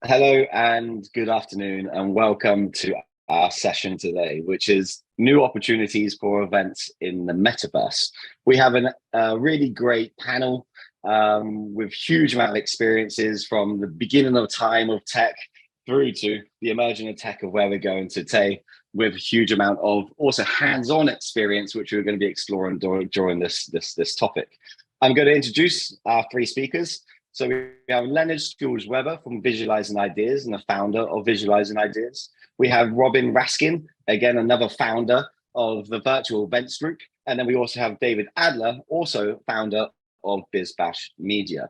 Hello and good afternoon, and welcome to our session today, which is new opportunities for events in the metaverse. We have a really great panel with huge amount of experiences from the beginning of time of tech through to the emerging of tech of where we're going today, with a huge amount of also hands-on experience, which we're going to be exploring during this topic. I'm going to introduce our three speakers. So we have Leonard Schulz-Weber from Visualizing Ideas and the founder of Visualizing Ideas. We have Robin Raskin, again, another founder of the Virtual Events Group. And then we also have David Adler, also founder of BizBash Media.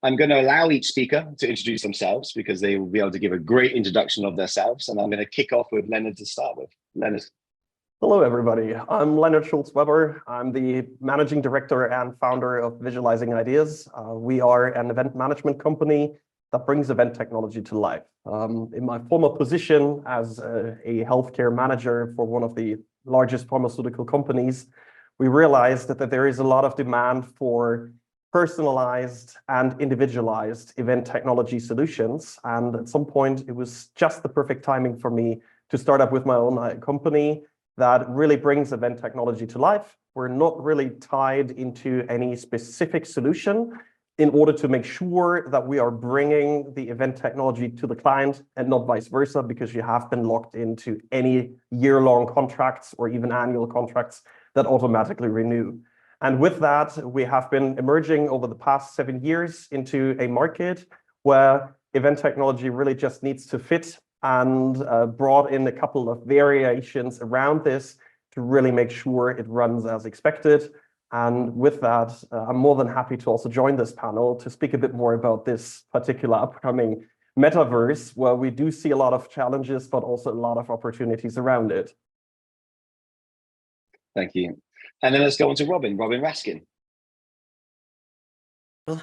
I'm going to allow each speaker to introduce themselves because they will be able to give a great introduction of themselves. And I'm going to kick off with Leonard to start with. Leonard. Hello, everybody. I'm Leonard Schulz-Weber. I'm the managing director and founder of Visualizing Ideas. We are an event management company that brings event technology to life. In my former position as a healthcare manager for one of the largest pharmaceutical companies, we realized that there is a lot of demand for personalized and individualized event technology solutions. And at some point, it was just the perfect timing for me to start up with my own company that really brings event technology to life. We're not really tied into any specific solution in order to make sure that we are bringing the event technology to the client and not vice versa, because you have been locked into any year-long contracts or even annual contracts that automatically renew. And with that, we have been emerging over the past 7 years into a market where event technology really just needs to fit, and brought in a couple of variations around this to really make sure it runs as expected. And with that, I'm more than happy to also join this panel to speak a bit more about this particular upcoming metaverse, where we do see a lot of challenges, but also a lot of opportunities around it. Thank you. And then let's go on to Robin Raskin. Well,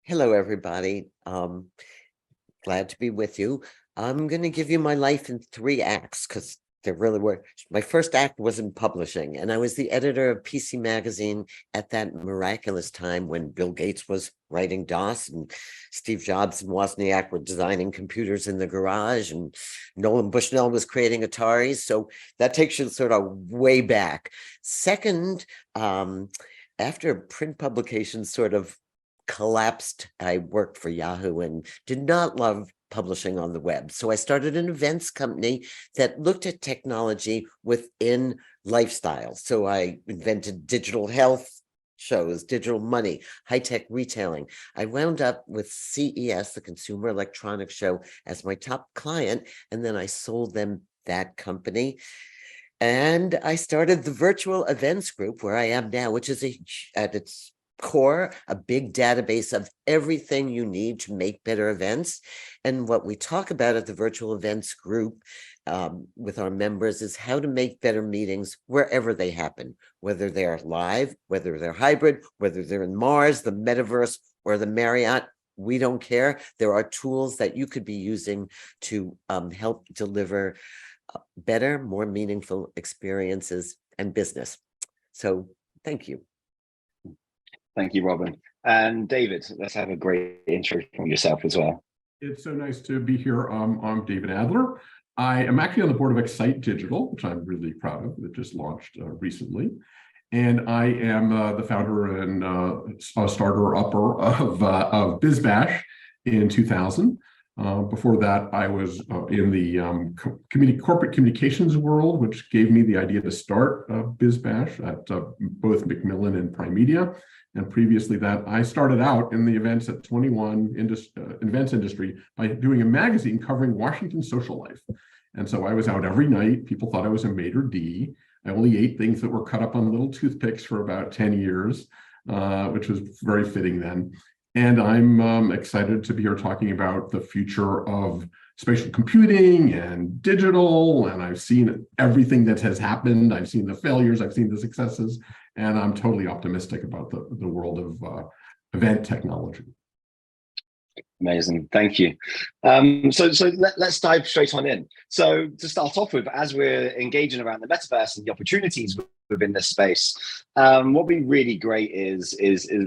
hello, everybody. Glad to be with you. I'm going to give you my life in 3 acts because there really were. My first act was in publishing, and I was the editor of PC Magazine at that miraculous time when Bill Gates was writing DOS and Steve Jobs and Wozniak were designing computers in the garage and Nolan Bushnell was creating Ataris. So that takes you sort of way back. Second, after print publications sort of collapsed, I worked for Yahoo and did not love publishing on the web. So I started an events company that looked at technology within lifestyle. So I invented digital health shows, digital money, high-tech retailing. I wound up with CES, the Consumer Electronics Show, as my top client, and then I sold them that company. And I started the Virtual Events Group, where I am now, which is at its core, a big database of everything you need to make better events. And what we talk about at the Virtual Events Group with our members is how to make better meetings wherever they happen, whether they're live, whether they're hybrid, whether they're in Mars, the Metaverse, or the Marriott. We don't care. There are tools that you could be using to help deliver better, more meaningful experiences and business. So thank you. Thank you, Robin. And David, let's have a great intro from yourself as well. It's so nice to be here. I'm David Adler. I am actually on the board of Excite Digital, which I'm really proud of, that just launched recently. And I am the founder and starter-upper of BizBash in 2000. Before that, I was in the corporate communications world, which gave me the idea to start BizBash at both Macmillan and Prime Media. And previously that, I started out in the events at 21 events industry by doing a magazine covering Washington social life. And so I was out every night. People thought I was a maitre d'. I only ate things that were cut up on little toothpicks for about 10 years, which was very fitting then. And I'm excited to be here talking about the future of spatial computing and digital. And I've seen everything that has happened. I've seen the failures, I've seen the successes, and I'm totally optimistic about the world of event technology. Amazing, thank you. So let's dive straight on in. So to start off with, as we're engaging around the metaverse and the opportunities within this space, what would be really great is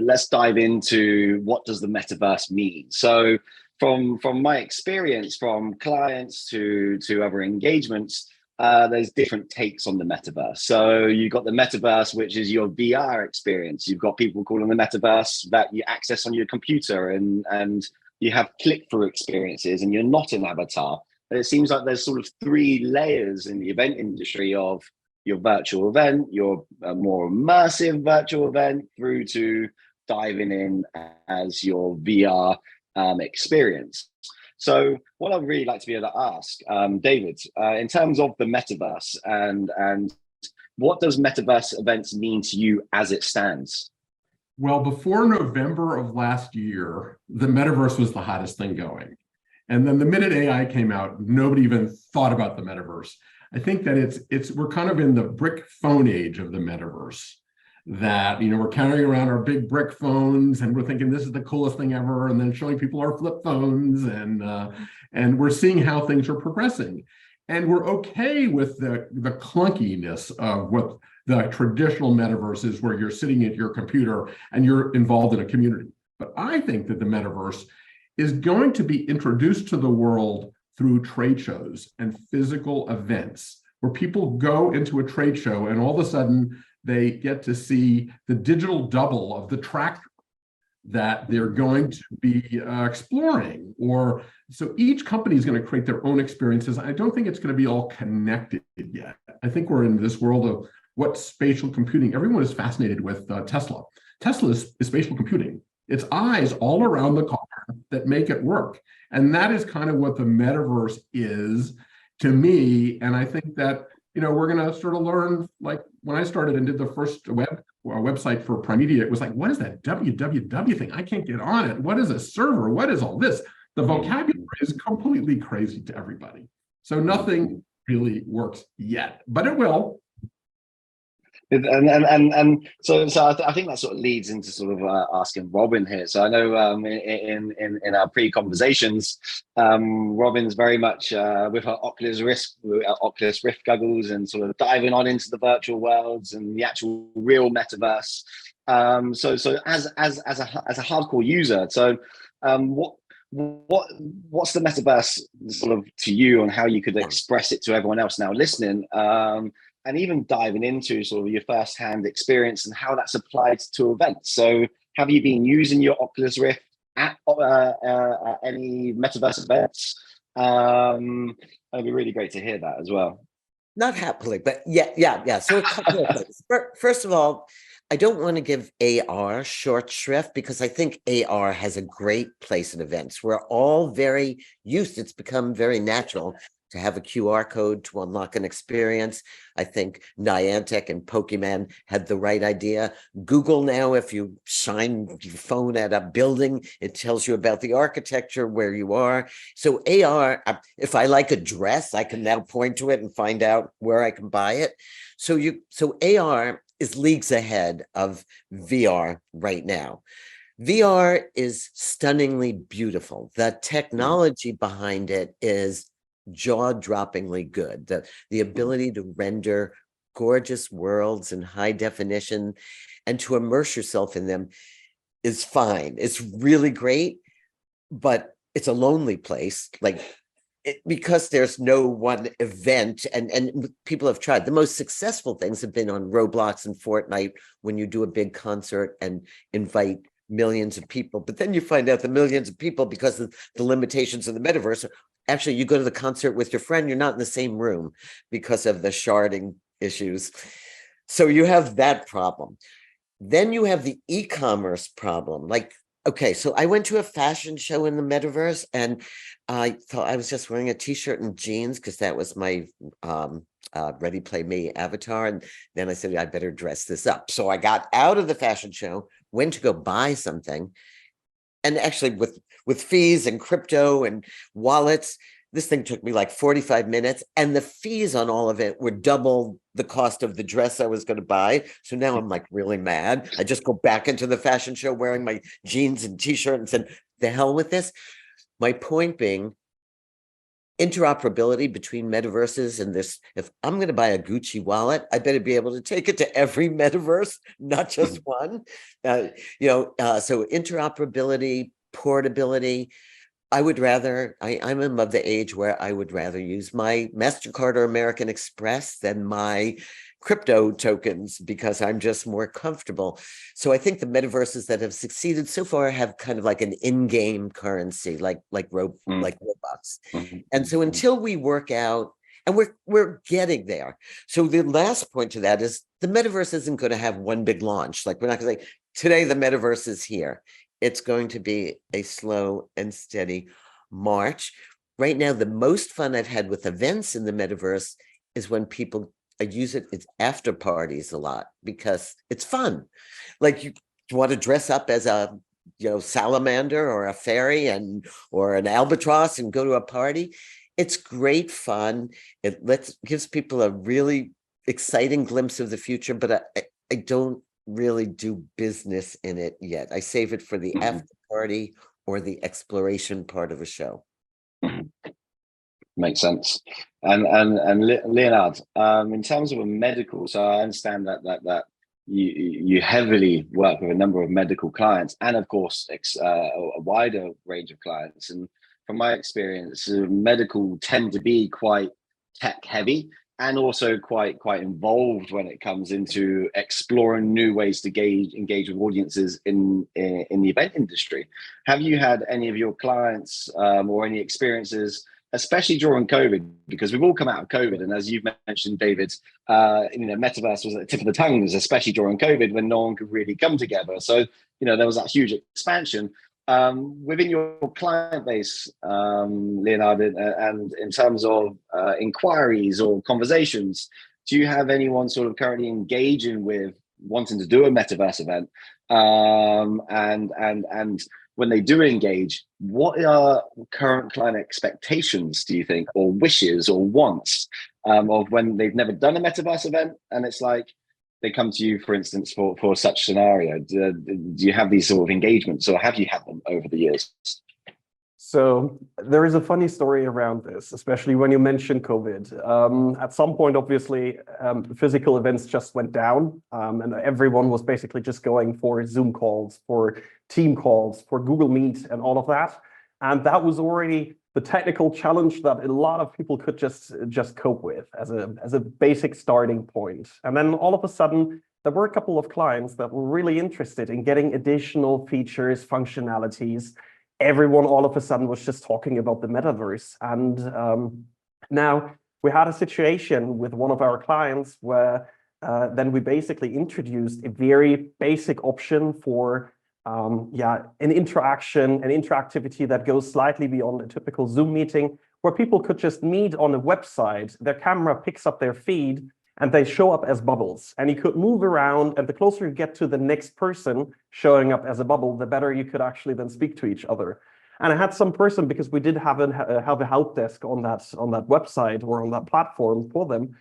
let's dive into what does the metaverse mean. So from my experience, from clients to other engagements, there's different takes on the metaverse. So you've got the metaverse, which is your VR experience. You've got people calling the metaverse that you access on your computer, and you have click-through experiences, and you're not an avatar. And it seems like there's sort of three layers in the event industry of your virtual event, your more immersive virtual event, through to diving in as your VR experience. So what I'd really like to be able to ask, David, in terms of the metaverse, and what does metaverse events mean to you as it stands? Well, before November of last year, the metaverse was the hottest thing going. And then the minute AI came out, nobody even thought about the metaverse. I think that we're kind of in the brick phone age of the metaverse. That, we're carrying around our big brick phones and we're thinking this is the coolest thing ever, and then showing people our flip phones, and we're seeing how things are progressing. And we're okay with the clunkiness of what the traditional metaverse is, where you're sitting at your computer and you're involved in a community. But I think that the metaverse is going to be introduced to the world through trade shows and physical events, where people go into a trade show and all of a sudden they get to see the digital double of the tractor that they're going to be exploring. Or so each company is going to create their own experiences. I don't think it's going to be all connected yet. I think we're in this world of what spatial computing. Everyone is fascinated with Tesla. Tesla is spatial computing. It's eyes all around the car that make it work. And that is kind of what the metaverse is to me. And I think that, we're going to sort of learn, like when I started and did the first website for Prime Media, it was like, what is that www thing? I can't get on it. What is a server? What is all this? The vocabulary is completely crazy to everybody. So nothing really works yet, but it will. And so I think that sort of leads into sort of asking Robin here. So I know in our pre-conversations, Robin's very much with her Oculus Rift goggles and sort of diving on into the virtual worlds and the actual real metaverse. So as a hardcore user, so what's the metaverse sort of to you, and how you could express it to everyone else now listening? And even diving into sort of your first-hand experience and how that's applied to events. So have you been using your Oculus Rift at any metaverse events? It'd be really great to hear that as well. Not happily, but yeah. So a couple of things. First of all, I don't want to give AR short shrift, because I think AR has a great place in events. We're all very used. It's become very natural to have a QR code to unlock an experience. I think Niantic and Pokemon had the right idea. Google now, if you shine your phone at a building, it tells you about the architecture, where you are. So AR, if I like a dress, I can now point to it and find out where I can buy it. So AR is leagues ahead of VR right now. VR is stunningly beautiful. The technology behind it is jaw-droppingly good. The ability to render gorgeous worlds in high definition and to immerse yourself in them is fine. It's really great, but it's a lonely place. Because there's no one event, and people have tried. The most successful things have been on Roblox and Fortnite, when you do a big concert and invite millions of people. But then you find out the millions of people, because of the limitations of the metaverse, actually you go to the concert with your friend, you're not in the same room because of the sharding issues. So you have that problem. Then you have the e-commerce problem. Okay, so I went to a fashion show in the metaverse, and I thought I was just wearing a t-shirt and jeans because that was my Ready Play Me avatar. And then I said, I better dress this up. So I got out of the fashion show, went to go buy something. And actually with fees and crypto and wallets, this thing took me like 45 minutes, and the fees on all of it were double the cost of the dress I was going to buy. So now I'm like really mad. I just go back into the fashion show wearing my jeans and t-shirt and said, the hell with this. My point being, interoperability between metaverses and this. If I'm going to buy a Gucci wallet, I better be able to take it to every metaverse, not just one. So interoperability, portability, I would rather, I'm of the age where I would rather use my MasterCard or American Express than my crypto tokens because I'm just more comfortable. So I think the metaverses that have succeeded so far have kind of like an in-game currency, like Robux. And so until we work out, and we're getting there. So the last point to that is the metaverse isn't going to have one big launch. Like we're not going to say, today the metaverse is here. It's going to be a slow and steady march. Right now, the most fun I've had with events in the metaverse is when people use it as after parties a lot because it's fun. Like you want to dress up as a salamander or a fairy or an albatross and go to a party. It's great fun. It gives people a really exciting glimpse of the future, but I don't really do business in it yet. I save it for the after party or the exploration part of a show. Makes sense. And Leonard, in terms of a medical, so I understand that you heavily work with a number of medical clients, and of course a wider range of clients. And from my experience, medical tend to be quite tech heavy and also quite involved when it comes into exploring new ways to engage with audiences in the event industry. Have you had any of your clients or any experiences, especially during COVID, because we've all come out of COVID, and as you've mentioned, David, Metaverse was at the tip of the tongues, especially during COVID when no one could really come together. So there was that huge expansion. Within your client base, Leonard, and in terms of inquiries or conversations, do you have anyone sort of currently engaging with wanting to do a metaverse event? And when they do engage, what are current client expectations, do you think, or wishes or wants of when they've never done a metaverse event and it's like, they come to you, for instance, for such scenario? Do you have these sort of engagements, or have you had them over the years? So there is a funny story around this, especially when you mention COVID. At some point, obviously, physical events just went down, and everyone was basically just going for Zoom calls, for team calls, for Google Meet, and all of that. And that was already the technical challenge that a lot of people could just cope with as a basic starting point. And then all of a sudden, there were a couple of clients that were really interested in getting additional features, functionalities. Everyone all of a sudden was just talking about the metaverse. And now we had a situation with one of our clients where then we basically introduced a very basic option for an interactivity that goes slightly beyond a typical Zoom meeting, where people could just meet on a website, their camera picks up their feed, and they show up as bubbles. And you could move around, and the closer you get to the next person showing up as a bubble, the better you could actually then speak to each other. And I had some person, because we did have a help desk on that website or on that platform for them,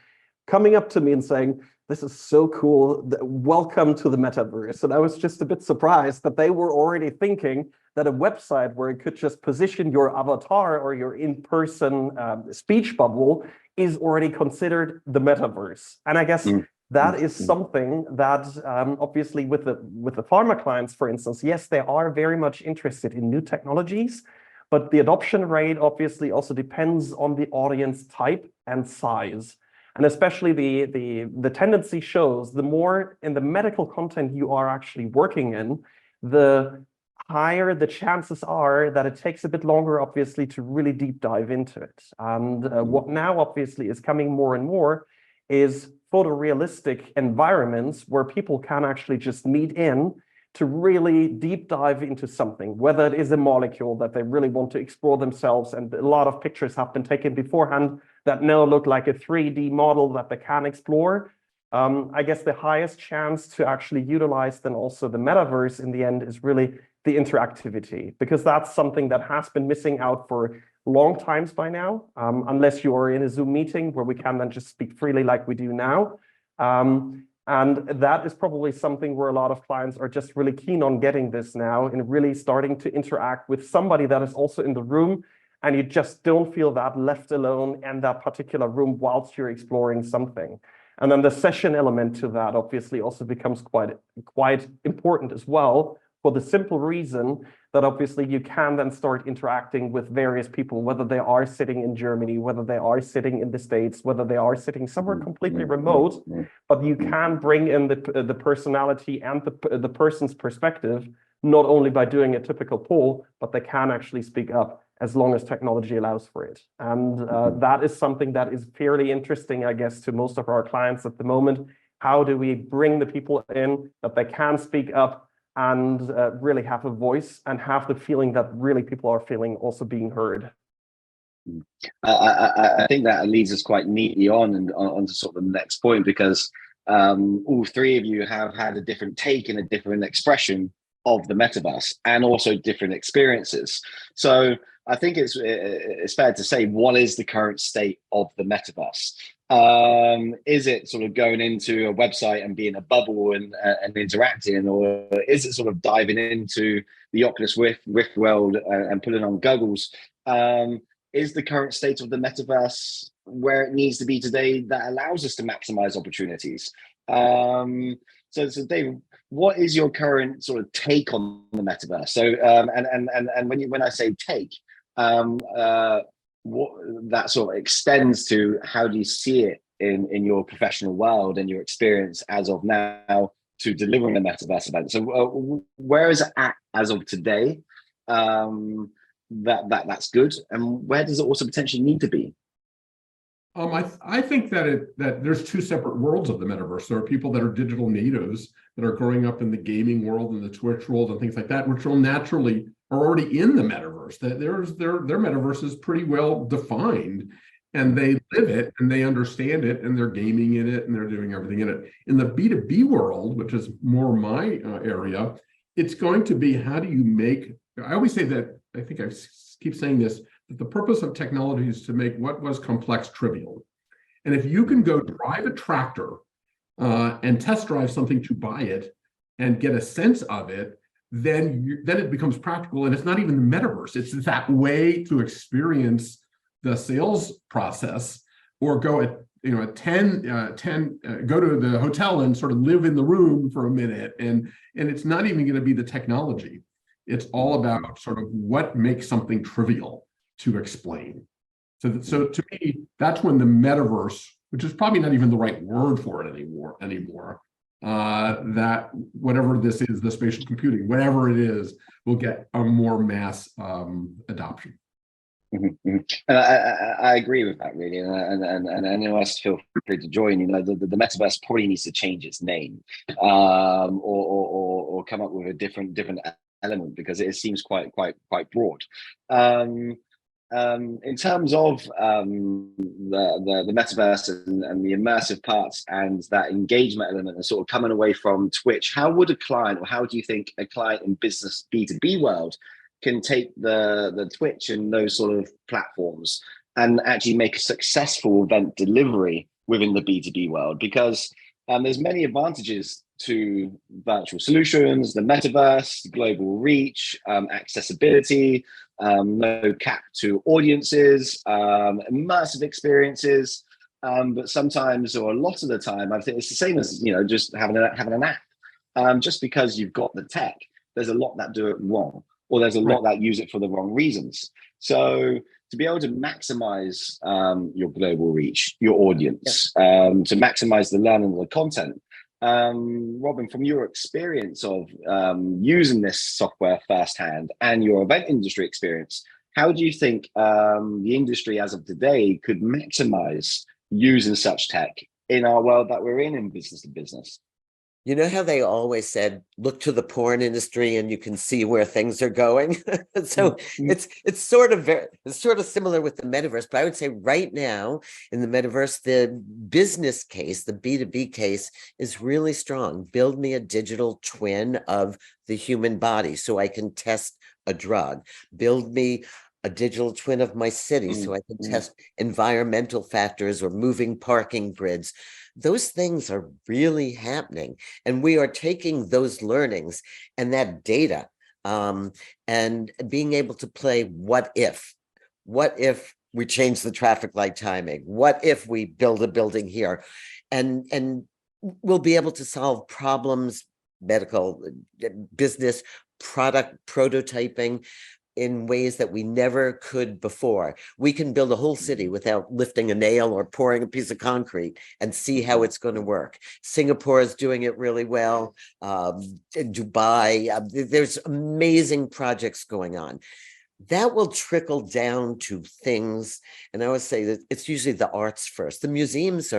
coming up to me and saying, "This is so cool. Welcome to the metaverse." And I was just a bit surprised that they were already thinking that a website where you could just position your avatar or your in-person speech bubble is already considered the metaverse. And I guess that is something that obviously with the pharma clients, for instance, yes, they are very much interested in new technologies, but the adoption rate obviously also depends on the audience type and size. And especially the tendency shows the more in the medical content you are actually working in, the higher the chances are that it takes a bit longer, obviously, to really deep dive into it. And what now obviously is coming more and more is photorealistic environments where people can actually just meet in to really deep dive into something, whether it is a molecule that they really want to explore themselves. And a lot of pictures have been taken beforehand that now look like a 3D model that they can explore. I guess the highest chance to actually utilize then also the metaverse in the end is really the interactivity, because that's something that has been missing out for long times by now, unless you are in a Zoom meeting where we can then just speak freely like we do now. And that is probably something where a lot of clients are just really keen on getting this now and really starting to interact with somebody that is also in the room, and you just don't feel that left alone in that particular room whilst you're exploring something. And then the session element to that obviously also becomes quite important as well, for the simple reason that obviously you can then start interacting with various people, whether they are sitting in Germany, whether they are sitting in the States, whether they are sitting somewhere completely remote, but you can bring in the personality and the person's perspective, not only by doing a typical poll, but they can actually speak up as long as technology allows for it. And that is something that is fairly interesting, I guess, to most of our clients at the moment. How do we bring the people in that they can speak up and really have a voice and have the feeling that really people are feeling also being heard? I think that leads us quite neatly on to sort of the next point, because all three of you have had a different take and a different expression of the metaverse, and also different experiences. So I think it's fair to say, what is the current state of the metaverse? Is it sort of going into a website and being a bubble and interacting, or is it sort of diving into the Oculus Rift world and putting on goggles? Is the current state of the metaverse where it needs to be today that allows us to maximize opportunities? So Dave, what is your current sort of take on the metaverse? So and when I say take, what that sort of extends to, how do you see it in your professional world and your experience as of now to delivering a metaverse event? So where is it at as of today? That's good, and where does it also potentially need to be? I think that there's two separate worlds of the metaverse. There are people that are digital natives that are growing up in the gaming world and the Twitch world and things like that, which will naturally are already in the metaverse. That their metaverse is pretty well defined, and they live it and they understand it, and they're gaming in it and they're doing everything in it. In the B2B world, which is more my area, it's going to be, how do you make, I always say that, I think I keep saying this, that the purpose of technology is to make what was complex trivial. And if you can go drive a tractor and test drive something to buy it and get a sense of it, then it becomes practical. And it's not even the metaverse. It's that way to experience the sales process, or go at 10, go to the hotel and sort of live in the room for a minute. And it's not even going to be the technology. It's all about sort of what makes something trivial to explain. So to me, that's when the metaverse, which is probably not even the right word for it anymore, that whatever this is, the spatial computing, whatever it is, will get a more mass adoption. I agree with that, really, and anyone else feel free to join. The metaverse probably needs to change its name, or come up with a different element, because it seems quite broad. In terms of the metaverse and the immersive parts and that engagement element, and sort of coming away from Twitch, how would a client, or how do you think a client in business B2B world can take the Twitch and those sort of platforms and actually make a successful event delivery within the B2B world? Because there's many advantages to virtual solutions, the metaverse, global reach, accessibility, no cap to audiences, immersive experiences. But sometimes, or a lot of the time, I think it's the same as just having an app. Just because you've got the tech, there's a lot that do it wrong, or there's a lot that use it for the wrong reasons. So to be able to maximize your global reach, your audience, to maximize the learning of the content. Robin, from your experience of using this software firsthand and your event industry experience, how do you think the industry as of today could maximize using such tech in our world that we're in business to business? You know how they always said, look to the porn industry and you can see where things are going. So it's sort of similar with the metaverse, but I would say right now in the metaverse, the business case, the B2B case is really strong. Build me a digital twin of the human body so I can test a drug. Build me a digital twin of my city so I can test environmental factors or moving parking grids. Those things are really happening. And we are taking those learnings and that data and being able to play what if we change the traffic light timing? What if we build a building here? And we'll be able to solve problems, medical, business, product prototyping in ways that we never could before. We can build a whole city without lifting a nail or pouring a piece of concrete and see how it's going to work. Singapore is doing it really well. In Dubai, there's amazing projects going on. That will trickle down to things. And I always say that it's usually the arts first. The museums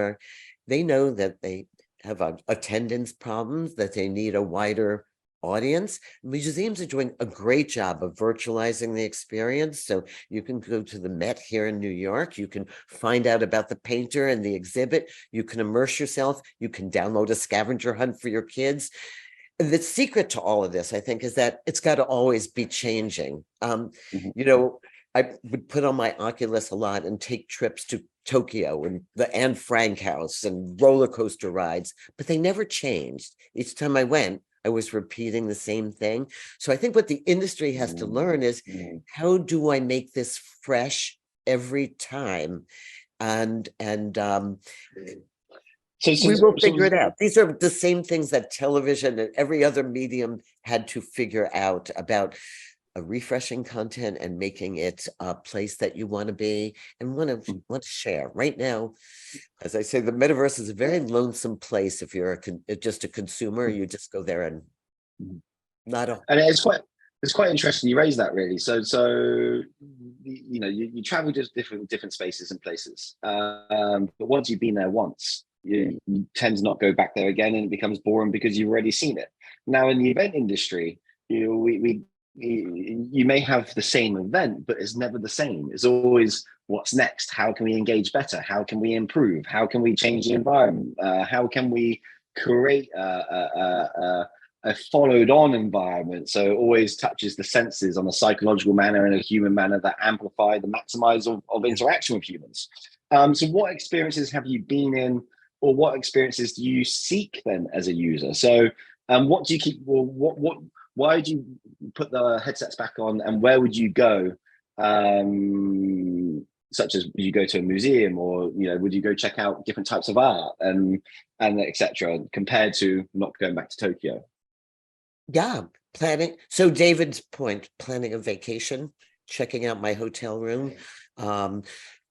they know that they have attendance problems, that they need a wider audience. Museums are doing a great job of virtualizing the experience. So you can go to the Met here in New York. You can find out about the painter and the exhibit. You can immerse yourself. You can download a scavenger hunt for your kids. The secret to all of this, I think, is that it's got to always be changing. You know, I would put on my Oculus a lot and take trips to Tokyo and the Anne Frank house and roller coaster rides, but they never changed. Each time I went, I was repeating the same thing. So I think what the industry has to learn is, how do I make this fresh every time? And we will figure it out. These are the same things that television and every other medium had to figure out about refreshing content and making it a place that you want to be and want to share. Right now, as I say, the metaverse is a very lonesome place. If you're just a consumer, you just go there and not a. And it's quite interesting you raise that, really. So you know, you travel to different spaces and places, but once you've been there once, you tend to not go back there again, and it becomes boring because you've already seen it. Now in the event industry, you may have the same event, but it's never the same. It's always, what's next? How can we engage better? How can we improve? How can we change the environment? How can we create a followed on environment? So it always touches the senses on a psychological manner and a human manner that amplify the maximize of interaction with humans. So what experiences have you been in, or what experiences do you seek then as a user? So what do you keep, why do you put the headsets back on, and where would you go? Such as, would you go to a museum, or would you go check out different types of art and etc. compared to not going back to Tokyo? Yeah, planning. So David's point, planning a vacation, checking out my hotel room.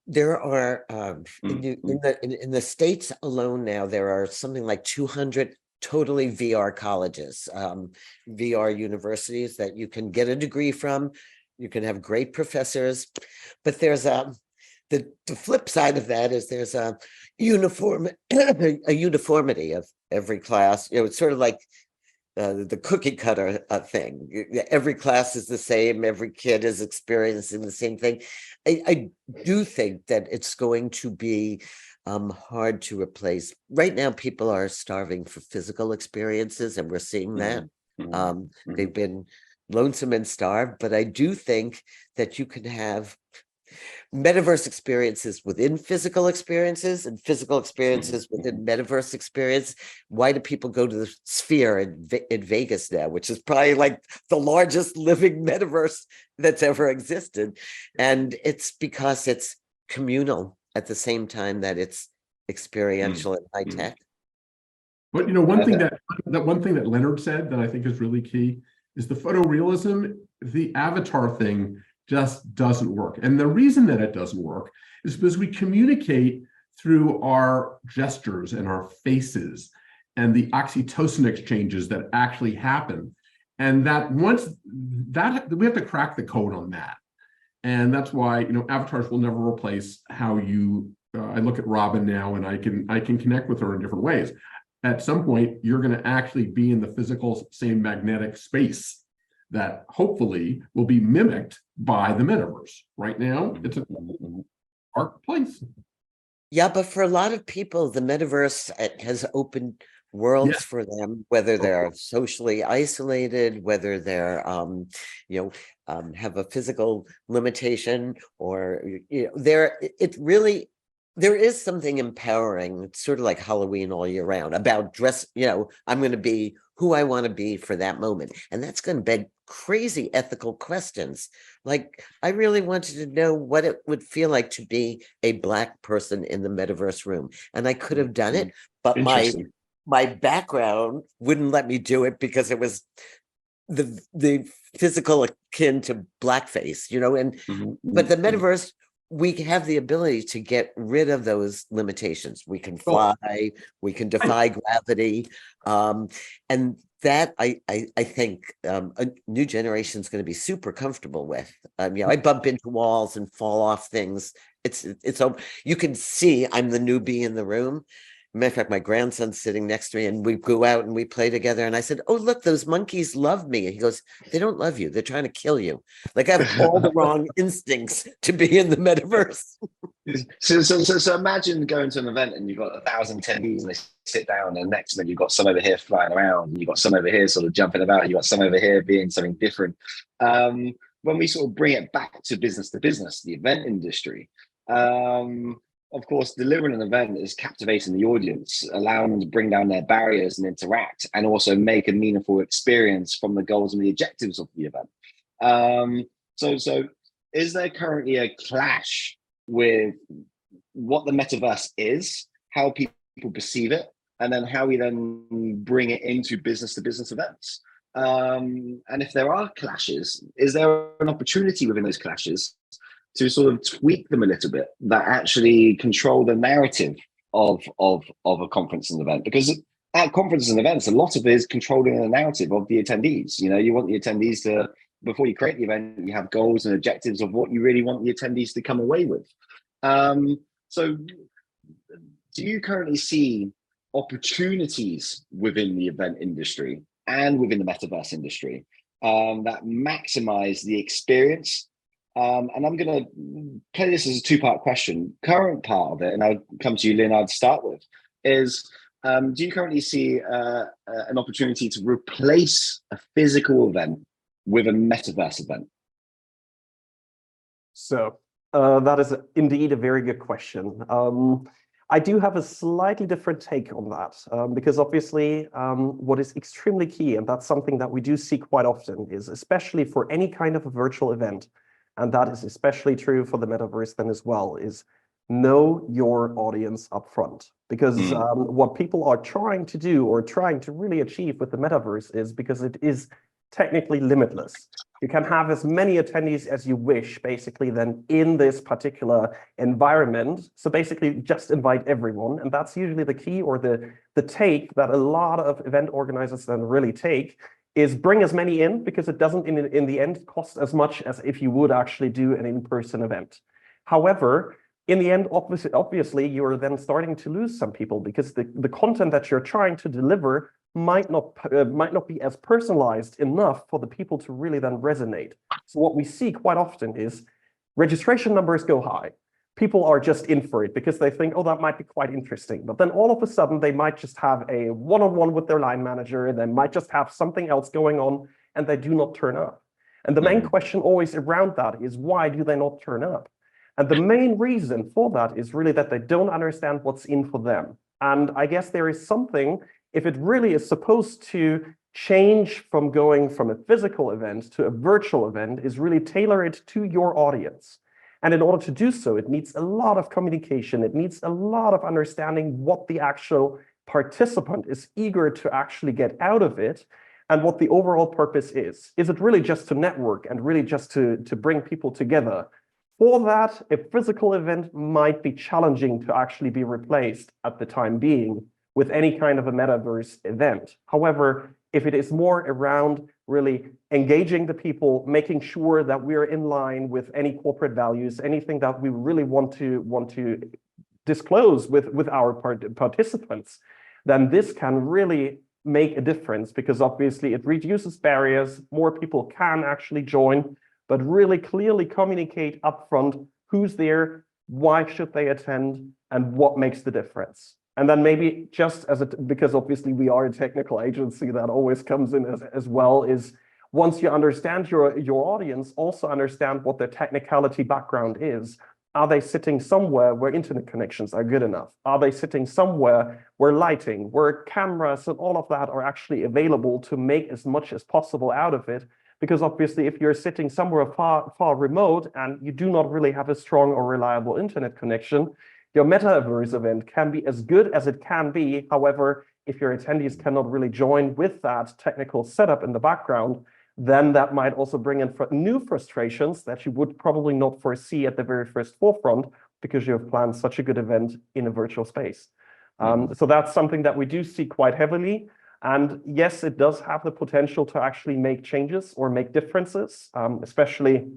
There are in the States alone now, there are something like 200 totally VR colleges, VR universities that you can get a degree from. You can have great professors, but there's the flip side of that is there's a uniformity of every class. It's sort of like the cookie cutter thing. Every class is the same. Every kid is experiencing the same thing. I do think that it's going to be hard to replace. Right now, people are starving for physical experiences, and we're seeing that. They've been lonesome and starved, but I do think that you can have metaverse experiences within physical experiences and physical experiences within metaverse experience. Why do people go to the Sphere in Vegas now, which is probably like the largest living metaverse that's ever existed? And it's because it's communal at the same time that it's experiential and high tech. But one thing that Leonard said that I think is really key is the photorealism. The avatar thing just doesn't work. And the reason that it doesn't work is because we communicate through our gestures and our faces and the oxytocin exchanges that actually happen. And that once that, we have to crack the code on that. And that's why, avatars will never replace how you, I look at Robin now and I can connect with her in different ways. At some point, you're going to actually be in the physical same magnetic space that hopefully will be mimicked by the metaverse. Right now, it's a dark place. Yeah, but for a lot of people, the metaverse has opened worlds for them, whether they're socially isolated, whether they're, have a physical limitation, or there is something empowering. It's sort of like Halloween all year round about dress. I'm going to be who I want to be for that moment. And that's going to beg crazy ethical questions. Like, I really wanted to know what it would feel like to be a Black person in the metaverse room. And I could have done it, but my background wouldn't let me do it because it was the physical akin to blackface, and but the metaverse, we have the ability to get rid of those limitations. We can fly, we can defy gravity, and that I think a new generation is going to be super comfortable with. I bump into walls and fall off things. It's you can see I'm the newbie in the room. Matter of fact, my grandson's sitting next to me, and we go out and we play together. And I said, "Oh, look, those monkeys love me." And he goes, "They don't love you. They're trying to kill you." Like, I have all the wrong instincts to be in the metaverse. So imagine going to an event and you've got 1,000 attendees and they sit down, and next minute you've got some over here flying around, and you've got some over here sort of jumping about, you've got some over here being something different. When we sort of bring it back to business, the event industry, of course, delivering an event is captivating the audience, allowing them to bring down their barriers and interact, and also make a meaningful experience from the goals and the objectives of the event. So is there currently a clash with what the metaverse is, how people perceive it, and then how we then bring it into business-to-business events? And if there are clashes, is there an opportunity within those clashes to sort of tweak them a little bit that actually control the narrative of a conference and event? Because at conferences and events, a lot of it is controlling the narrative of the attendees. You want the attendees to, before you create the event, you have goals and objectives of what you really want the attendees to come away with. So do you currently see opportunities within the event industry and within the metaverse industry that maximize the experience? And I'm going to play this as a two-part question. Current part of it, and I'll come to you, Lynn, I'd start with, is do you currently see an opportunity to replace a physical event with a metaverse event? So that is indeed a very good question. I do have a slightly different take on that, because obviously what is extremely key, and that's something that we do see quite often, is especially for any kind of a virtual event, and that is especially true for the metaverse then as well, is know your audience up front. Because what people are trying to do or trying to really achieve with the metaverse is, because it is technically limitless, you can have as many attendees as you wish, basically, then in this particular environment. So basically just invite everyone. And that's usually the key, or the take that a lot of event organizers then really take, is bring as many in, because it doesn't in the end cost as much as if you would actually do an in-person event. However, in the end, obviously, you're then starting to lose some people, because the content that you're trying to deliver might not be as personalized enough for the people to really then resonate. So what we see quite often is registration numbers go high. People are just in for it because they think, oh, that might be quite interesting. But then all of a sudden, they might just have a one-on-one with their line manager. They might just have something else going on, and they do not turn up. And the main question always around that is, why do they not turn up? And the main reason for that is really that they don't understand what's in for them. And I guess there is something, if it really is supposed to change from going from a physical event to a virtual event, is really tailor it to your audience. And in order to do so, it needs a lot of communication. It needs a lot of understanding what the actual participant is eager to actually get out of it, and what the overall purpose is. Is it really just to network and really just to bring people together? For that, a physical event might be challenging to actually be replaced at the time being with any kind of a metaverse event. However, if it is more around really engaging the people, making sure that we're in line with any corporate values, anything that we really want to disclose with our participants, then this can really make a difference, because obviously it reduces barriers, more people can actually join, but really clearly communicate upfront who's there, why should they attend, and what makes the difference. And then maybe just because obviously we are a technical agency, that always comes in as well, is once you understand your audience, also understand what their technicality background is. Are they sitting somewhere where internet connections are good enough? Are they sitting somewhere where lighting, where cameras and all of that are actually available to make as much as possible out of it? Because obviously, if you're sitting somewhere far remote and you do not really have a strong or reliable internet connection, your metaverse event can be as good as it can be. However, if your attendees cannot really join with that technical setup in the background, then that might also bring in new frustrations that you would probably not foresee at the very first forefront because you have planned such a good event in a virtual space. So that's something that we do see quite heavily. And yes, it does have the potential to actually make changes or make differences, especially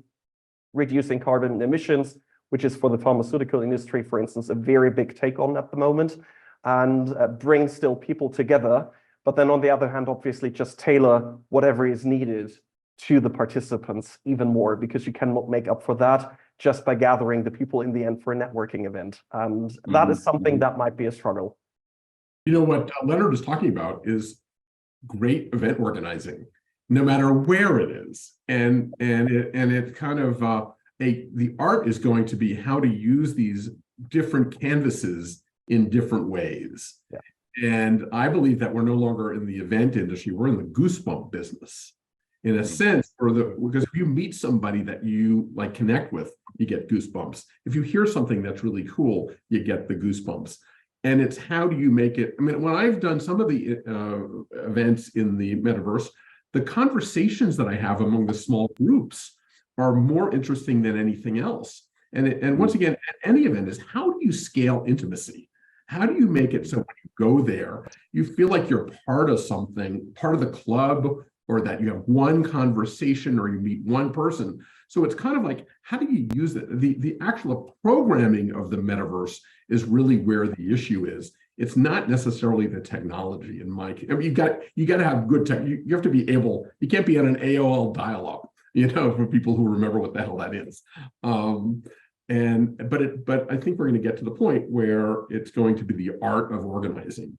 reducing carbon emissions, which is for the pharmaceutical industry, for instance, a very big take on at the moment, and bring still people together. But then on the other hand, obviously just tailor whatever is needed to the participants even more, because you cannot make up for that just by gathering the people in the end for a networking event. And that is something that might be a struggle. You know, what Leonard is talking about is great event organizing, no matter where it is. And it kind of, the art is going to be how to use these different canvases in different ways. Yeah. And I believe that we're no longer in the event industry, we're in the goosebump business. In a sense, because if you meet somebody that you like connect with, you get goosebumps. If you hear something that's really cool, you get the goosebumps. And it's how do you make it? I mean, when I've done some of the events in the metaverse, the conversations that I have among the small groups are more interesting than anything else. And once again, at any event is how do you scale intimacy? How do you make it so when you go there, you feel like you're part of something, part of the club, or that you have one conversation or you meet one person? So it's kind of like, how do you use it? The actual programming of the metaverse is really where the issue is. It's not necessarily the technology. In my, I mean, you got to have good tech. You have to be able. You can't be on an AOL dial-up, you know, for people who remember what the hell that is. But I think we're going to get to the point where it's going to be the art of organizing.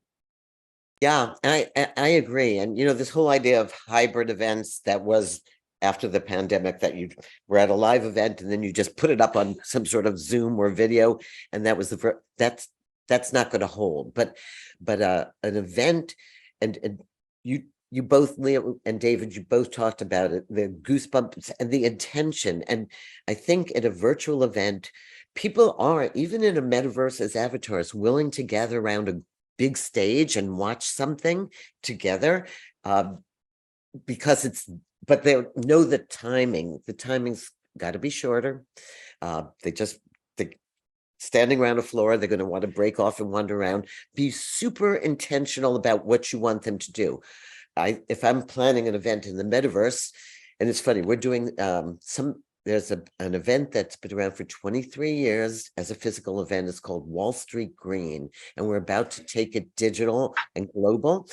Yeah, I agree. And, you know, this whole idea of hybrid events that was after the pandemic, that you were at a live event and then you just put it up on some sort of Zoom or video, and that was that's not going to hold. But an event, and you both, Leo and David, you both talked about it, the goosebumps and the intention. And I think at a virtual event, people are, even in a metaverse as avatars, willing to gather around a big stage and watch something together, because but they know the timing's got to be shorter. They standing around a floor, they're going to want to break off and wander around. Be super intentional about what you want them to do. If I'm planning an event in the metaverse, and it's funny, we're doing there's an event that's been around for 23 years as a physical event. It's called Wall Street Green, and we're about to take it digital and global.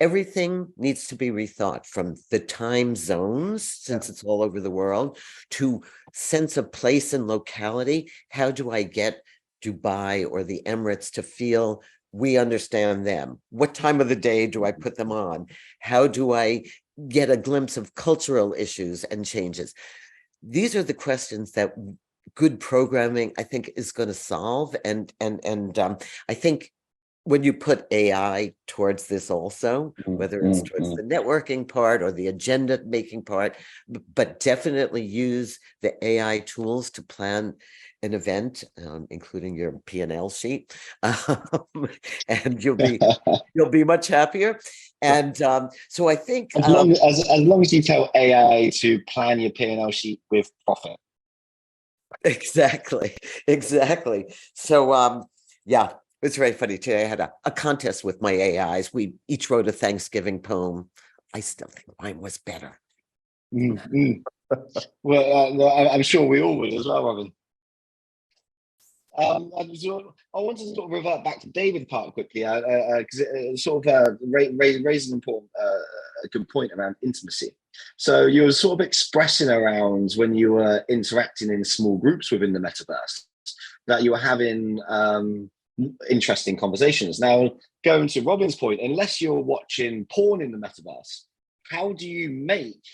Everything needs to be rethought, from the time zones, since it's all over the world, to sense of place and locality. How do I get Dubai or the Emirates to feel we understand them? What time of the day do I put them on? How do I get a glimpse of cultural issues and changes? These are the questions that good programming, I think, is going to solve. And I think when you put AI towards this also, whether it's towards the networking part or the agenda making part, but definitely use the AI tools to plan an event, including your P&L sheet, and you'll be much happier. And so I think as long as you tell AI to plan your P&L sheet with profit. Exactly. So yeah. It's very funny today. I had a contest with my AIs. We each wrote a Thanksgiving poem. I still think mine was better. Well, I'm sure we all would as well, Robin. I wanted to sort of revert back to David's part quickly, because it sort of raises an important, a good point around intimacy. So you were sort of expressing around, when you were interacting in small groups within the metaverse, that you were having interesting conversations. Now, going to Robin's point, unless you're watching porn in the metaverse, how do you make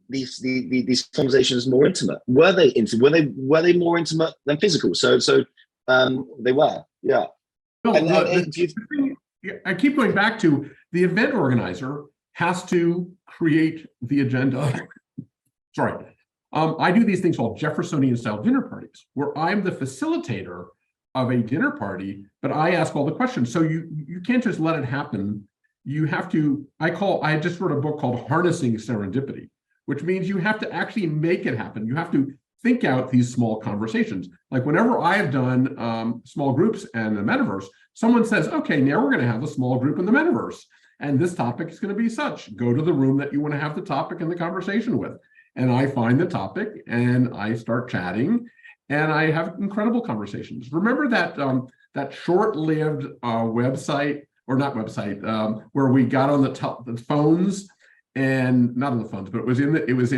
these conversations more intimate? Were they more intimate than physical? So they were, yeah. No, I keep going back to the event organizer has to create the agenda. Sorry. I do these things called Jeffersonian style dinner parties, where I'm the facilitator of a dinner party, but I ask all the questions. So you can't just let it happen. you have to, I just wrote a book called Harnessing Serendipity, which means you have to actually make it happen. You have to think out these small conversations. Like whenever I have done small groups and the metaverse, someone says, okay, now we're going to have a small group in the metaverse. And this topic is going to be such. Go to the room that you want to have the topic and the conversation with. And I find the topic and I start chatting and I have incredible conversations. Remember that that short-lived website, or not website, where we got on the phones, and not on the phones, but it was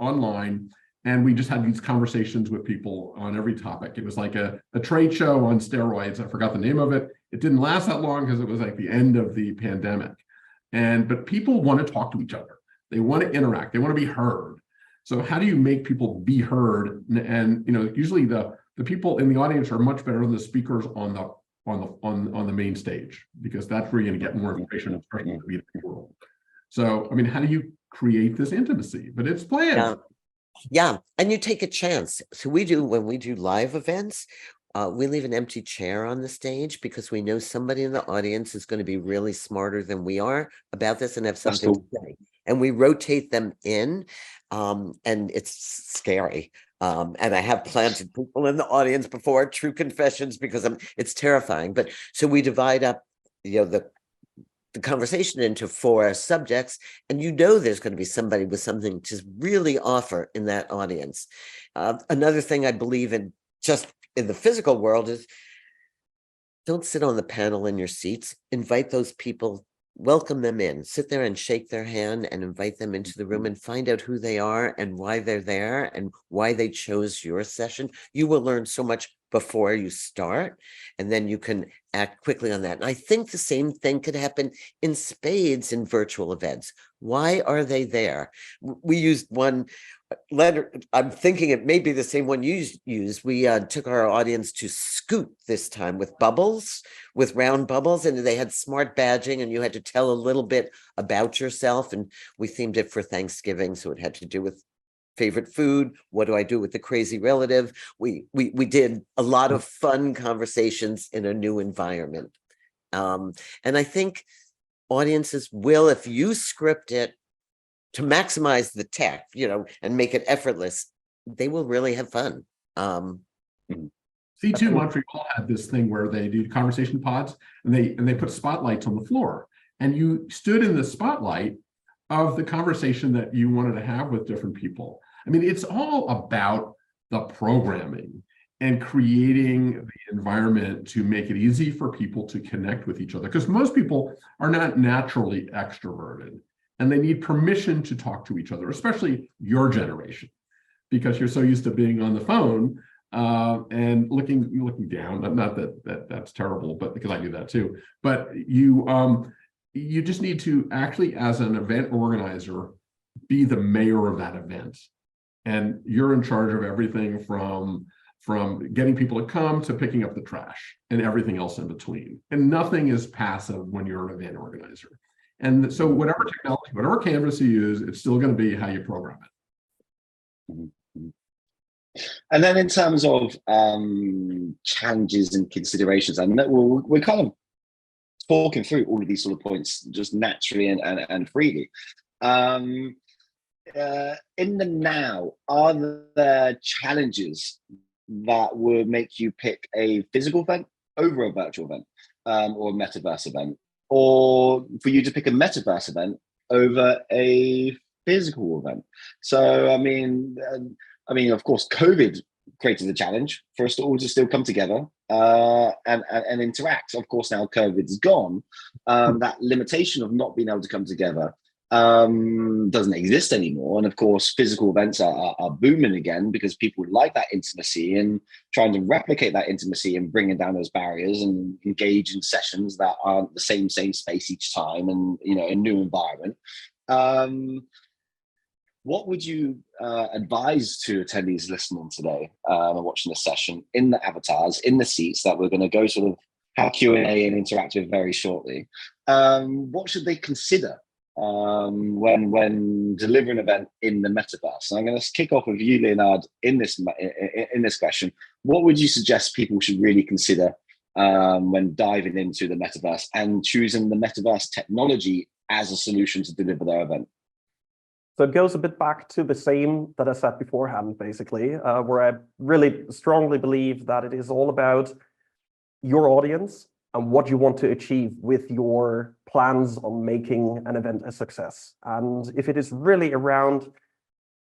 online, and we just had these conversations with people on every topic. It was like a trade show on steroids. I forgot the name of it. It didn't last that long because it was like the end of the pandemic. But people want to talk to each other. They want to interact. They want to be heard. So how do you make people be heard? And usually the people in the audience are much better than the speakers on the main stage, because that's where you're going to get more information, especially in the B2B world. So, I mean, how do you create this intimacy? But it's planned. Yeah, and you take a chance. So when we do live events, we leave an empty chair on the stage because we know somebody in the audience is going to be really smarter than we are about this and have something to say. And we rotate them in, and it's scary. And I have planted people in the audience before, true confessions, because it's terrifying. But so we divide up, the conversation into 4 subjects, and there's going to be somebody with something to really offer in that audience. Another thing I believe in, just in the physical world, is don't sit on the panel in your seats. Invite those people, welcome them in, sit there and shake their hand and invite them into the room and find out who they are and why they're there and why they chose your session. You will learn so much before you start, and then you can act quickly on that. And I think the same thing could happen in spades in virtual events. Why are they there? We used one letter. I'm thinking it may be the same one you used. We took our audience to Scoot this time with bubbles, with round bubbles, and they had smart badging, and you had to tell a little bit about yourself. And we themed it for Thanksgiving, so it had to do with favorite food. What do I do with the crazy relative? We did a lot of fun conversations in a new environment. And I think audiences will, if you script it to maximize the tech, and make it effortless, they will really have fun. C2 Montreal had this thing where they do conversation pods, and they put spotlights on the floor, and you stood in the spotlight of the conversation that you wanted to have with different people. I mean, it's all about the programming and creating the environment to make it easy for people to connect with each other, because most people are not naturally extroverted, and they need permission to talk to each other, especially your generation, because you're so used to being on the phone and looking down. Not that that's terrible, but because I do that too. But you just need to actually, as an event organizer, be the mayor of that event, and you're in charge of everything from getting people to come to picking up the trash and everything else in between. And nothing is passive when you're an event organizer. And so whatever technology, whatever canvas you use, it's still going to be how you program it. And then in terms of challenges and considerations, and we're kind of talking through all of these sort of points just naturally and freely. In the now, are there challenges that would make you pick a physical event over a virtual event, or a metaverse event, or for you to pick a metaverse event over a physical event? So, I mean, of course, COVID created a challenge for us all to still come together and interact. Of course, now COVID's gone. That limitation of not being able to come together doesn't exist anymore. And of course, physical events are booming again because people like that intimacy, and trying to replicate that intimacy and bringing down those barriers and engage in sessions that aren't the same space each time, and a new environment. What would you advise to attendees listening today and watching the session, in the avatars, in the seats that we're going to go sort of have Q&A and interact with very shortly? What should they consider when delivering an event in the metaverse? And I'm going to kick off with you, Leonard, in this question. What would you suggest people should really consider when diving into the metaverse and choosing the metaverse technology as a solution to deliver their event? So it goes a bit back to the same that I said beforehand, basically, where I really strongly believe that it is all about your audience and what you want to achieve with your plans on making an event a success. And if it is really around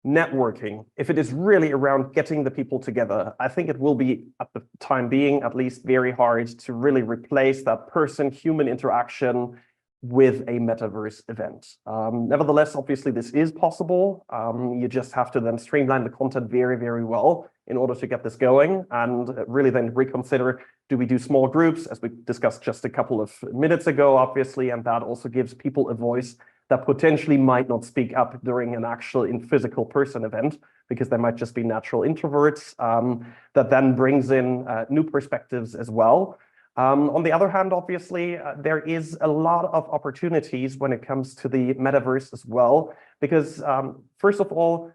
networking, if it is really around getting the people together, I think it will be, at the time being, at least very hard to really replace that person-human interaction with a metaverse event. Nevertheless, obviously, this is possible. You just have to then streamline the content very, very well in order to get this going, and really then reconsider, do we do small groups, as we discussed just a couple of minutes ago, obviously, and that also gives people a voice that potentially might not speak up during an actual physical person event, because they might just be natural introverts, that then brings in new perspectives as well. On the other hand, obviously, there is a lot of opportunities when it comes to the metaverse as well, because first of all,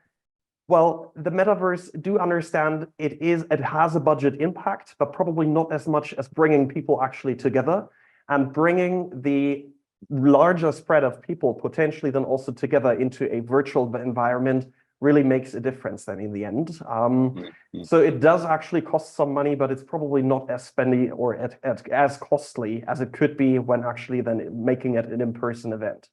well, the metaverse, do understand it has a budget impact, but probably not as much as bringing people actually together and bringing the larger spread of people potentially then also together into a virtual environment really makes a difference then in the end. So it does actually cost some money, but it's probably not as spendy or as costly as it could be when actually then making it an in-person event.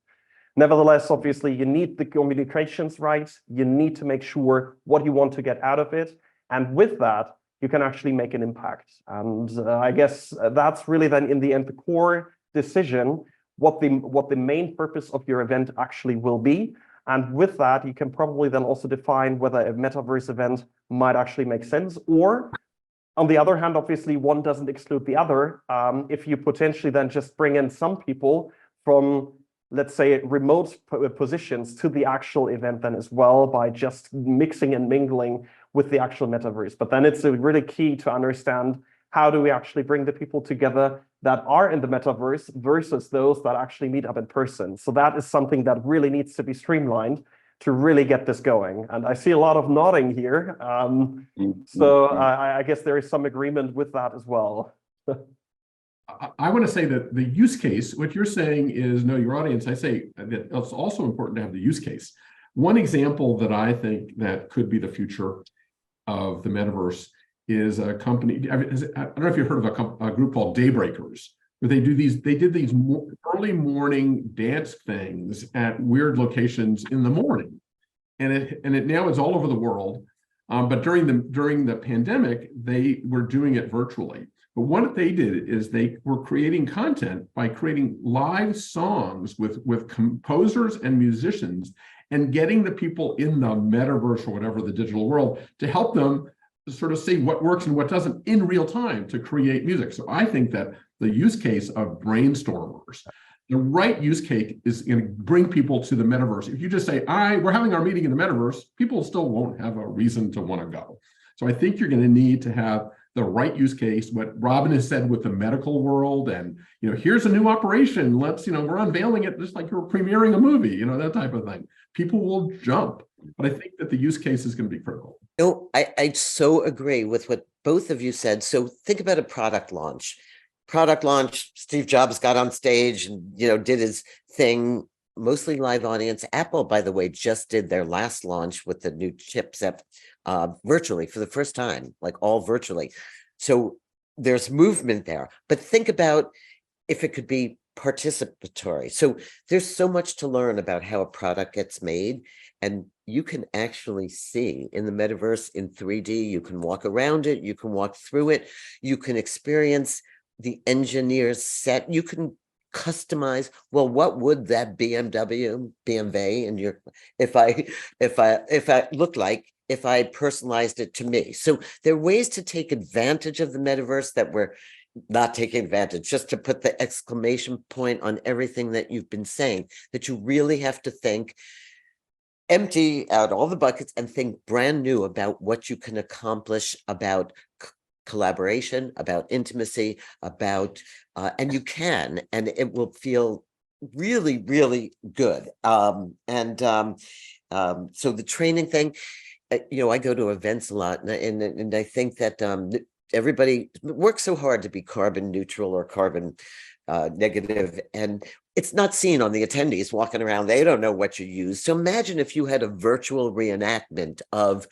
Nevertheless, obviously, you need the communications right. You need to make sure what you want to get out of it. And with that, you can actually make an impact. And I guess that's really then in the end, the core decision, what the main purpose of your event actually will be. And with that, you can probably then also define whether a metaverse event might actually make sense. Or on the other hand, obviously, one doesn't exclude the other. If you potentially then just bring in some people from, let's say, remote positions to the actual event then as well by just mixing and mingling with the actual metaverse. But then it's really key to understand, how do we actually bring the people together that are in the metaverse versus those that actually meet up in person? So that is something that really needs to be streamlined to really get this going. And I see a lot of nodding here. So I guess there is some agreement with that as well. I want to say that the use case, what you're saying is know your audience. I say that it's also important to have the use case. One example that I think that could be the future of the metaverse is a company. I don't know if you've heard of a group called Daybreakers, where they did these early morning dance things at weird locations in the morning, and it now is all over the world. But during the pandemic, they were doing it virtually. But what they did is they were creating content by creating live songs with composers and musicians, and getting the people in the metaverse or whatever, the digital world, to help them sort of see what works and what doesn't in real time to create music. So I think that the use case of brainstormers, the right use case is going to bring people to the metaverse. If you just say, we're having our meeting in the metaverse, people still won't have a reason to want to go. So I think you're going to need to have the right use case, what Robin has said with the medical world, and here's a new operation. Let's, we're unveiling it just like you're premiering a movie, that type of thing. People will jump. But I think that the use case is going to be critical. No, I so agree with what both of you said. So think about a product launch. Steve Jobs got on stage and did his thing, mostly live audience. Apple, by the way, just did their last launch with the new chipset virtually for the first time, like all virtually. So there's movement there. But think about if it could be participatory. So there's so much to learn about how a product gets made, and you can actually see in the metaverse in 3D. You can walk around it, you can walk through it, you can experience the engineer's set, you can customize. Well, what would that BMW and if I looked like if I personalized it to me? So there are ways to take advantage of the metaverse that we're not taking advantage. Just to put the exclamation point on everything that you've been saying, that you really have to think, empty out all the buckets and think brand new about what you can accomplish, about collaboration, about intimacy, about and you can, and it will feel really, really good. So the training thing, I go to events a lot, and I think that everybody works so hard to be carbon neutral or carbon negative, and it's not seen on the attendees walking around. They don't know what you use. So imagine if you had a virtual reenactment of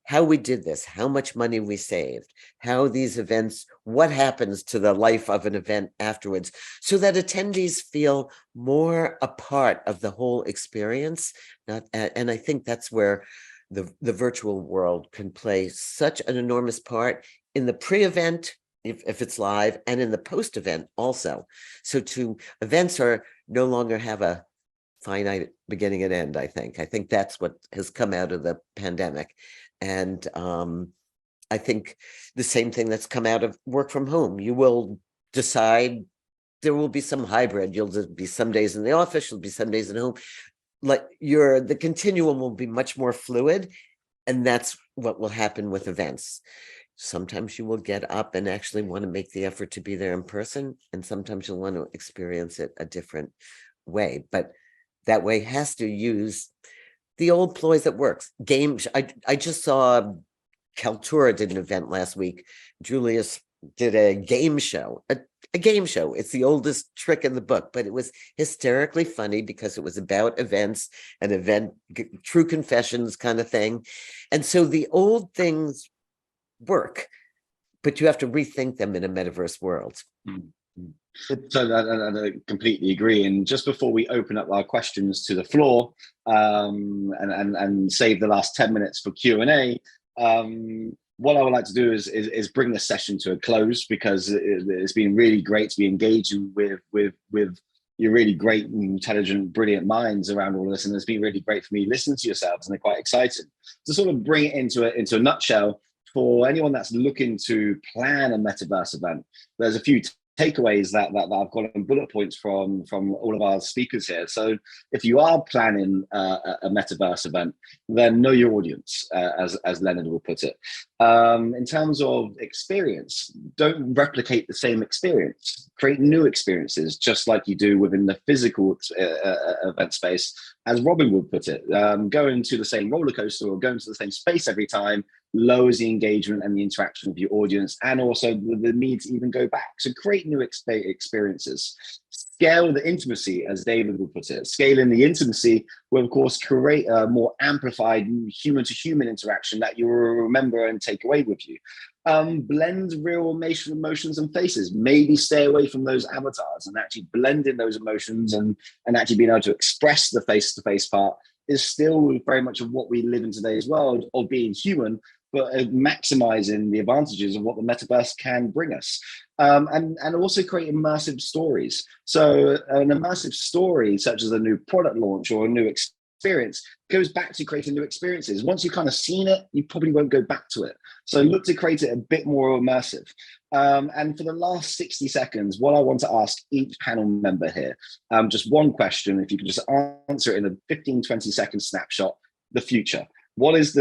how we did this, how much money we saved, how these events, what happens to the life of an event afterwards, so that attendees feel more a part of the whole experience. And I think that's where the virtual world can play such an enormous part in the pre-event, if it's live, and in the post-event also. So events are no longer have a finite beginning and end, I think. I think that's what has come out of the pandemic. And I think the same thing that's come out of work from home. You will decide there will be some hybrid. You'll be some days in the office, you'll be some days at home. Like the continuum will be much more fluid. And that's what will happen with events. Sometimes you will get up and actually want to make the effort to be there in person, and sometimes you'll want to experience it a different way. But that way has to use the old ploys that works. Games. I just saw Kaltura did an event last week. Julius did a game show. A game show. It's the oldest trick in the book, but it was hysterically funny because it was about events, an event, true confessions kind of thing. And so the old things work, but you have to rethink them in a metaverse world. So I completely agree. And just before we open up our questions to the floor and save the last 10 minutes for Q&A, what I would like to do is bring the session to a close, because it's been really great to be engaging with your really great, intelligent, brilliant minds around all of this. And it's been really great for me listening to yourselves, and they're quite exciting. To sort of bring it into a nutshell, for anyone that's looking to plan a metaverse event, there's a few takeaways that I've got in bullet points from all of our speakers here. So if you are planning a metaverse event, then know your audience, as Leonard will put it. In terms of experience, don't replicate the same experience. Create new experiences, just like you do within the physical event space, as Robin would put it. Going to the same roller coaster or going to the same space every time lowers the engagement and the interaction with your audience, and also the need to even go back. So create new experiences. Scale the intimacy, as David would put it. Scaling the intimacy will, of course, create a more amplified human-to-human interaction that you will remember and take away with you. Blend real emotions and faces. Maybe stay away from those avatars and actually blend in those emotions, and actually being able to express the face-to-face part is still very much of what we live in today's world of being human, but maximizing the advantages of what the metaverse can bring us. And also create immersive stories. So an immersive story, such as a new product launch or a new experience, goes back to creating new experiences. Once you've kind of seen it, you probably won't go back to it. So look to create it a bit more immersive. And for the last 60 seconds, what I want to ask each panel member here, just one question, if you could just answer it in a 15, 20-second snapshot, the future. What is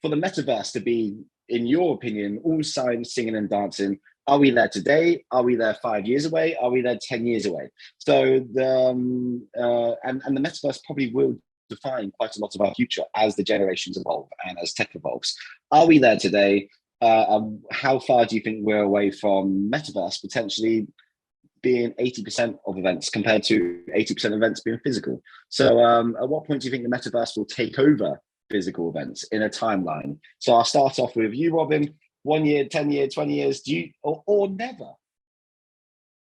for the metaverse to be, in your opinion, all signs, singing and dancing? Are we there today? Are we there 5 years away? Are we there 10 years away? So and the metaverse probably will define quite a lot of our future as the generations evolve and as tech evolves. Are we there today? How far do you think we're away from metaverse potentially being 80% of events compared to 80% of events being physical? So at what point do you think the metaverse will take over physical events in a timeline? So I'll start off with you, Robin. 1 year, 10 years, 20 years, do you, or never?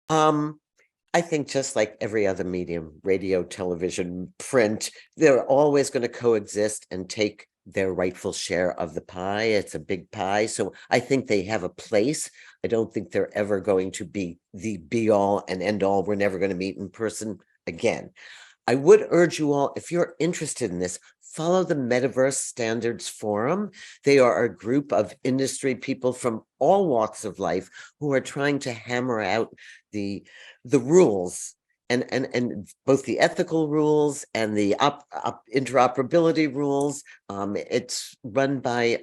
I think just like every other medium, radio, television, print, they're always going to coexist and take their rightful share of the pie. It's a big pie. So I think they have a place. I don't think they're ever going to be the be all and end all. We're never going to meet in person again. I would urge you all, if you're interested in this, follow the Metaverse Standards Forum. They are a group of industry people from all walks of life who are trying to hammer out the rules, and both the ethical rules and the interoperability rules. It's run by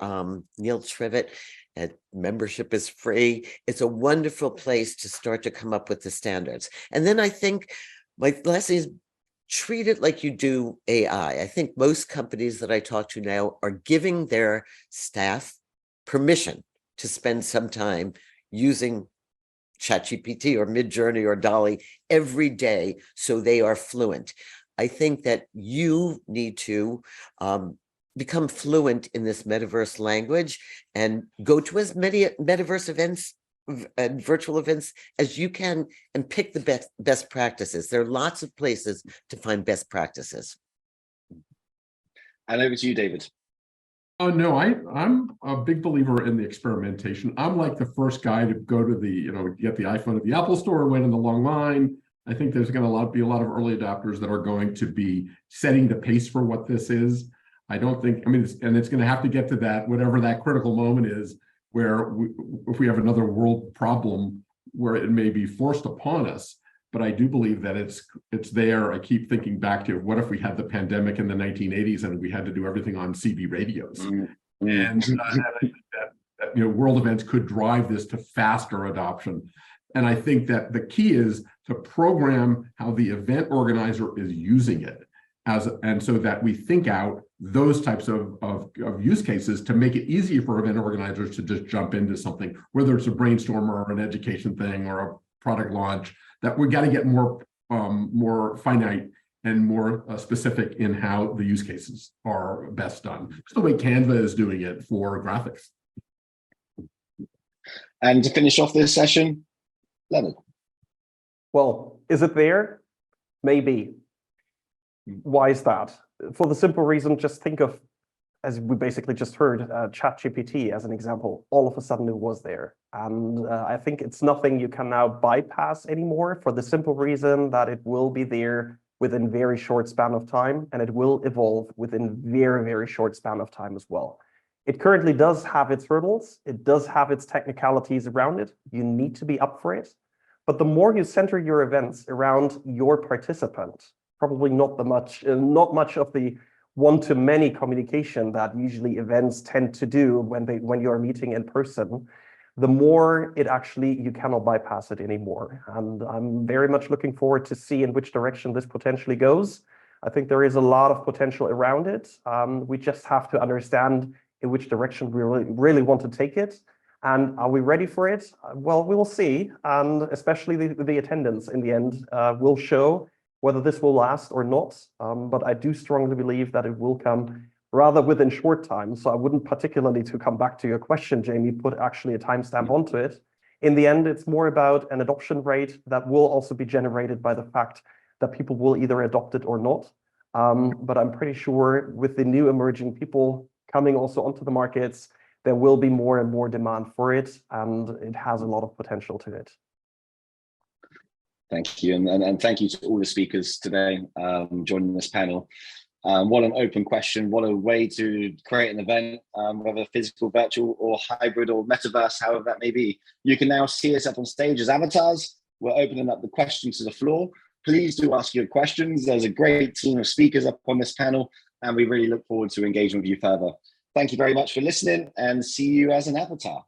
Neil Trivet. Membership is free. It's a wonderful place to start to come up with the standards. And then I think my lesson is, treat it like you do AI. I think most companies that I talk to now are giving their staff permission to spend some time using ChatGPT or Midjourney or Dolly every day so they are fluent. I think that you need to become fluent in this metaverse language and go to as many metaverse events and virtual events as you can and pick the best practices. There are lots of places to find best practices. And over to you, David. Oh, no, I'm a big believer in the experimentation. I'm like the first guy to go to the, get the iPhone at the Apple store and wait in the long line. I think there's going to be a lot of early adopters that are going to be setting the pace for what this is. I don't think, and it's going to have to get to that, whatever that critical moment is, where if we have another world problem where it may be forced upon us. But I do believe that it's there. I keep thinking back to what if we had the pandemic in the 1980s and we had to do everything on CB radios, and I think that world events could drive this to faster adoption. And I think that the key is to program how the event organizer is using it, and so that we think out those types of use cases to make it easy for event organizers to just jump into something, whether it's a brainstorm or an education thing or a product launch. That we got to get more finite and more specific in how the use cases are best done. It's the way Canva is doing it for graphics. And to finish off this session, Leonard. Well, is it there? Maybe. Why is that? For the simple reason, just think of, as we basically just heard, ChatGPT as an example. All of a sudden it was there. And I think it's nothing you can now bypass anymore, for the simple reason that it will be there within very short span of time, and it will evolve within very, very short span of time as well. It currently does have its hurdles. It does have its technicalities around it. You need to be up for it. But the more you center your events around your participant, probably not much of the one-to-many communication that usually events tend to do when you're meeting in person, the more it actually, you cannot bypass it anymore. And I'm very much looking forward to see in which direction this potentially goes. I think there is a lot of potential around it. We just have to understand in which direction we really want to take it. And are we ready for it? Well, we will see. And especially the attendance in the end will show whether this will last or not. But I do strongly believe that it will come rather within short time. So I wouldn't particularly, to come back to your question, Jamie, put actually a timestamp onto it. In the end, it's more about an adoption rate that will also be generated by the fact that people will either adopt it or not. But I'm pretty sure with the new emerging people coming also onto the markets, there will be more and more demand for it, and it has a lot of potential to it. Thank you, and thank you to all the speakers today joining this panel. What an open question, what a way to create an event, whether physical, virtual, or hybrid, or metaverse, however that may be. You can now see us up on stage as avatars. We're opening up the questions to the floor. Please do ask your questions. There's a great team of speakers up on this panel, and we really look forward to engaging with you further. Thank you very much for listening, and see you as an avatar.